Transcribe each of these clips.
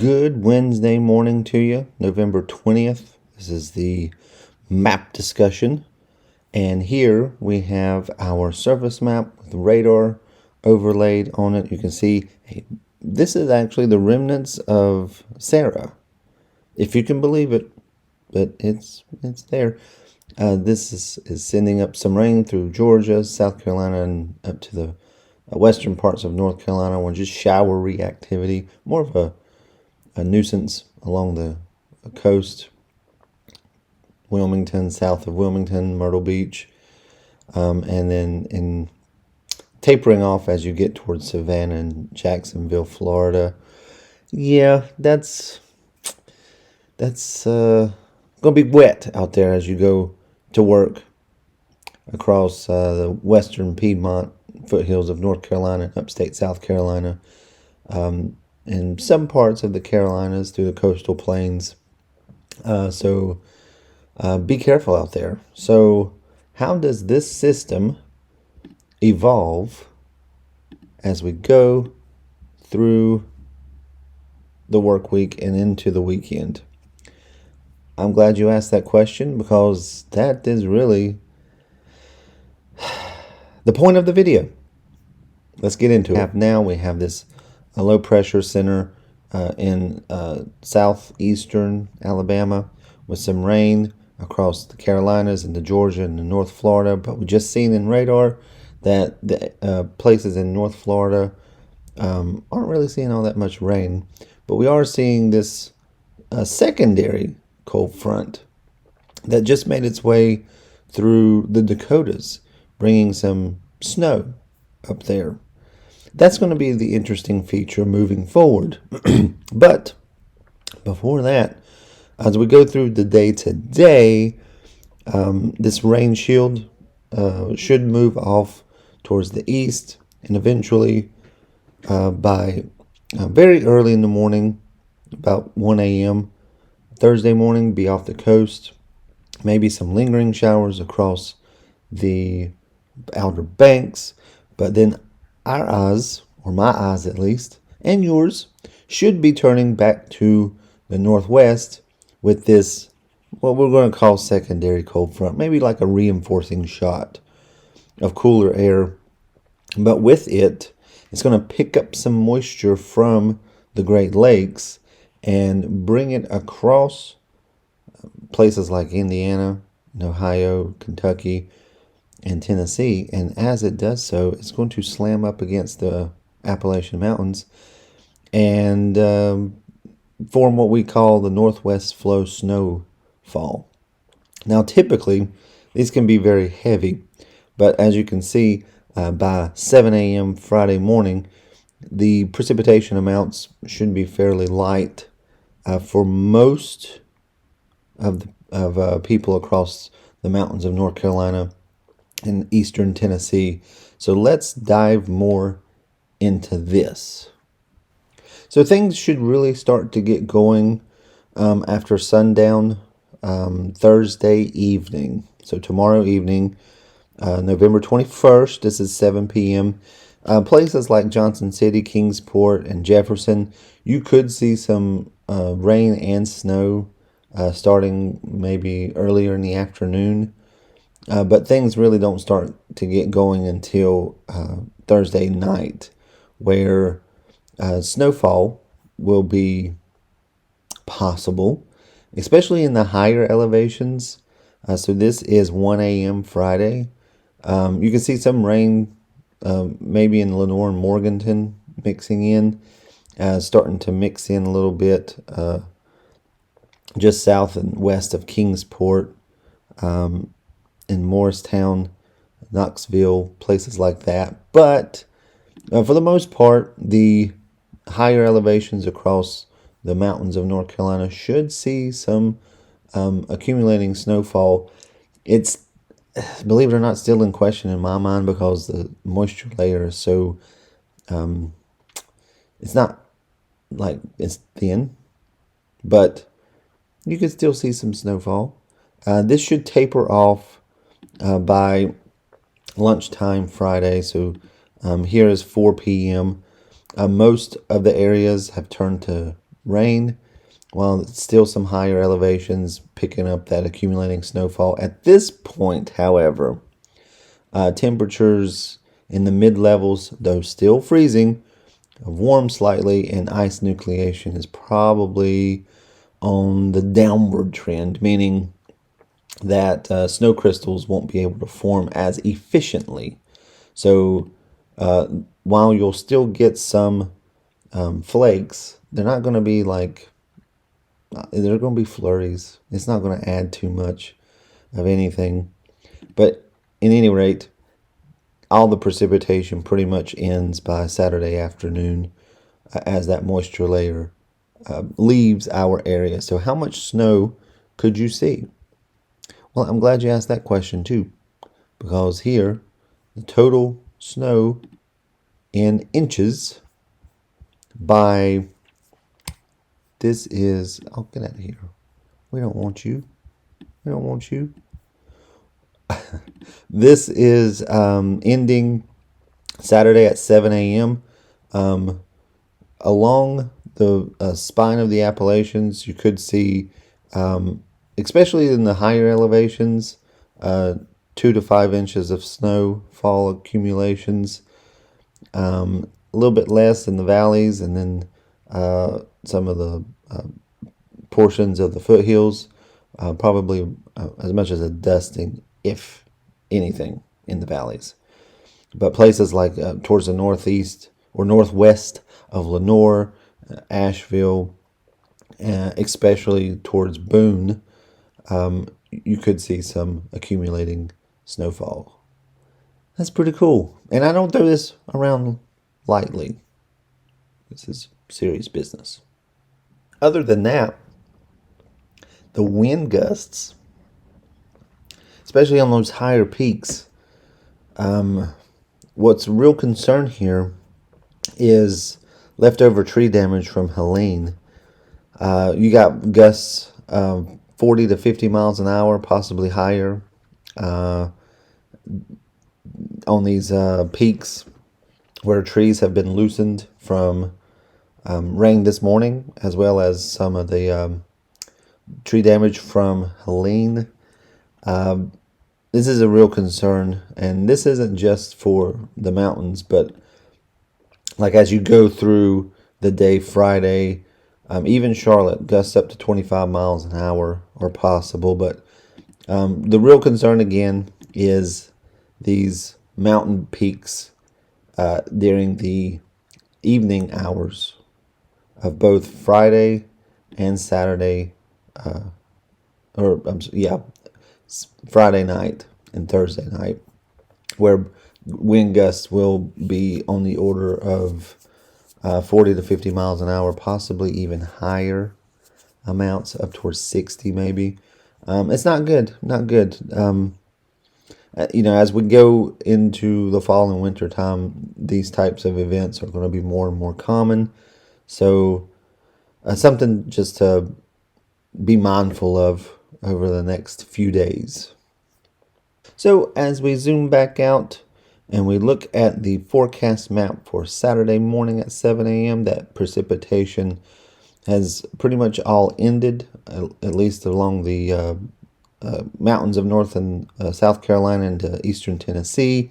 Good Wednesday morning to you, November 20th. This is the map discussion. And here we have our surface map with radar overlaid on it. You can see this is actually the remnants of Sarah, if you can believe it, but it's there. This is sending up some rain through Georgia, South Carolina, and up to the western parts of North Carolina, where just showery activity, more of a nuisance along the coast, Wilmington, south of Wilmington, Myrtle Beach, and then in tapering off as you get towards Savannah and Jacksonville, Florida. Yeah, that's gonna be wet out there as you go to work across the western Piedmont foothills of North Carolina and upstate South Carolina. And some parts of the Carolinas through the coastal plains. So be careful out there. So how does this system evolve as we go through the work week and into the weekend? I'm glad you asked that question, because that is really the point of the video. Let's get into it. Now we have this a low pressure center in southeastern Alabama with some rain across the Carolinas into Georgia and North Florida. But we just seen in radar that the places in North Florida aren't really seeing all that much rain. But we are seeing this secondary cold front that just made its way through the Dakotas, bringing some snow up there. That's going to be the interesting feature moving forward. But before that, as we go through the day today, this rain shield should move off towards the east, and eventually by very early in the morning, about 1 a.m. Thursday morning, be off the coast. Maybe some lingering showers across the Outer Banks, but then our eyes, or my eyes at least, and yours, should be turning back to the northwest with this, what we're going to call secondary cold front, maybe like a reinforcing shot of cooler air. But with it, it's going to pick up some moisture from the Great Lakes and bring it across places like Indiana, Ohio, Kentucky, and Tennessee, and as it does so, it's going to slam up against the Appalachian Mountains and form what we call the northwest flow snowfall. Now, typically, these can be very heavy, but as you can see, by 7 a.m. Friday morning, the precipitation amounts should be fairly light for most of people across the mountains of North Carolina in eastern Tennessee. So let's dive more into this. So things should really start to get going after sundown Thursday evening. So tomorrow evening, November 21st, this is 7 p.m. Places like Johnson City, Kingsport, and Jefferson, you could see some rain and snow starting maybe earlier in the afternoon. But things really don't start to get going until Thursday night, where snowfall will be possible, especially in the higher elevations. So this is 1 a.m. Friday. You can see some rain maybe in Lenore and Morganton mixing in, starting to mix in a little bit just south and west of Kingsport, in Morristown, Knoxville, places like that. But for the most part, the higher elevations across the mountains of North Carolina should see some accumulating snowfall. It's, believe it or not, still in question in my mind, because the moisture layer is so, it's not like it's thin, but you could still see some snowfall. This should taper off by lunchtime Friday. So here is 4 p.m. Most of the areas have turned to rain, while it's still some higher elevations picking up that accumulating snowfall. At this point, however, temperatures in the mid levels, though still freezing, have warmed slightly, and ice nucleation is probably on the downward trend, meaning that snow crystals won't be able to form as efficiently. So while you'll still get some flakes, they're not going to be like, they're going to be flurries. It's not going to add too much of anything. But at any rate, all the precipitation pretty much ends by Saturday afternoon as that moisture layer leaves our area. So how much snow could you see? Well, I'm glad you asked that question too, because here, the total snow in inches by, this is, oh, get out of here. We don't want you. We don't want you. This is ending Saturday at 7 a.m. Along the spine of the Appalachians, you could see, especially in the higher elevations, 2 to 5 inches of snowfall accumulations. A little bit less in the valleys, and then some of the portions of the foothills, probably as much as a dusting, if anything, in the valleys. But places like towards the northeast or northwest of Lenore, Asheville, especially towards Boone, you could see some accumulating snowfall. That's pretty cool. And I don't throw this around lightly. This is serious business. Other than that, the wind gusts, especially on those higher peaks, what's a real concern here is leftover tree damage from Helene. You got gusts 40 to 50 miles an hour, possibly higher, on these peaks where trees have been loosened from rain this morning, as well as some of the tree damage from Helene. This is a real concern, and this isn't just for the mountains, but like as you go through the day Friday, even Charlotte, gusts up to 25 miles an hour are possible. But the real concern again is these mountain peaks during the evening hours of both Friday and Saturday, Friday night and Thursday night, where wind gusts will be on the order of 40 to 50 miles an hour, possibly even higher amounts, up towards 60 maybe. It's not good, not good. As we go into the fall and winter time, these types of events are going to be more and more common. So something just to be mindful of over the next few days. So as we zoom back out and we look at the forecast map for Saturday morning at 7 a.m., that precipitation has pretty much all ended, at least along the mountains of North and South Carolina and eastern Tennessee,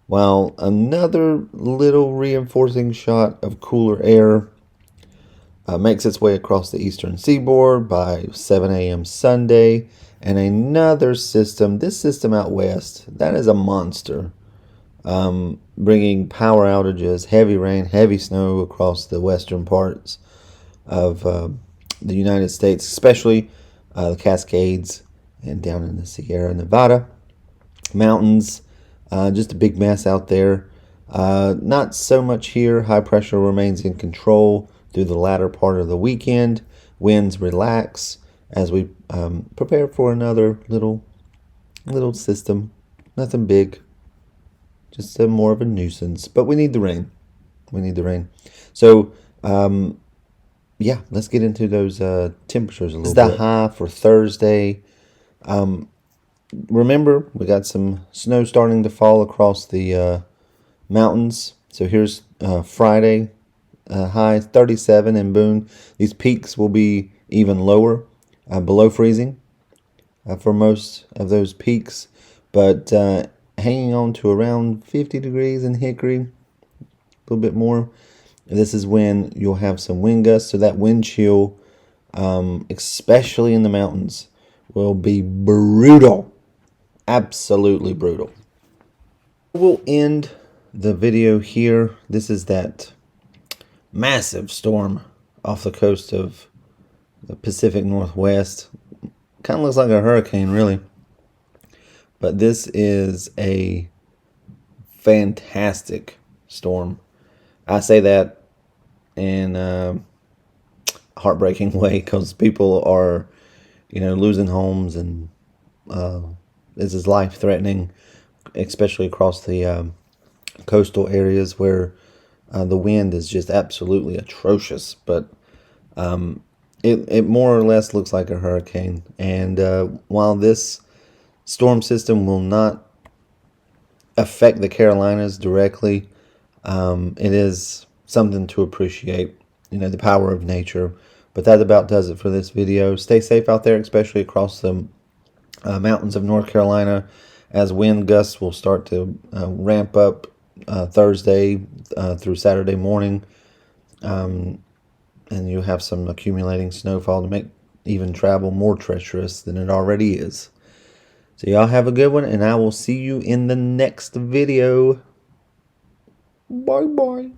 while another little reinforcing shot of cooler air makes its way across the eastern seaboard by 7 a.m. Sunday, and another system, this system out west, that is a monster, bringing power outages, heavy rain, heavy snow across the western parts of the United States, especially the Cascades and down in the Sierra Nevada mountains. Just a big mess out there. Not so much here. High pressure remains in control through the latter part of the weekend. Winds relax as we prepare for another little system. Nothing big. Just more of a nuisance. But we need the rain. We need the rain. So, let's get into those temperatures a little bit. This is the high for Thursday. Remember, we got some snow starting to fall across the mountains. So here's Friday, high 37 in Boone. These peaks will be even lower, below freezing for most of those peaks, but hanging on to around 50 degrees in Hickory, a little bit more. This is when you'll have some wind gusts, so that wind chill, especially in the mountains, will be brutal. Absolutely brutal. We'll end the video here. This is that massive storm off the coast of the Pacific Northwest. Kind of looks like a hurricane, really. But this is a fantastic storm. I say that in a heartbreaking way because people are, losing homes, and this is life-threatening, especially across the coastal areas where the wind is just absolutely atrocious. But it more or less looks like a hurricane. And while this storm system will not affect the Carolinas directly, it is something to appreciate, the power of nature. But that about does it for this video. Stay safe out there, especially across the mountains of North Carolina, as wind gusts will start to ramp up Thursday through Saturday morning. And you'll have some accumulating snowfall to make even travel more treacherous than it already is. So y'all have a good one, and I will see you in the next video. Bye-bye.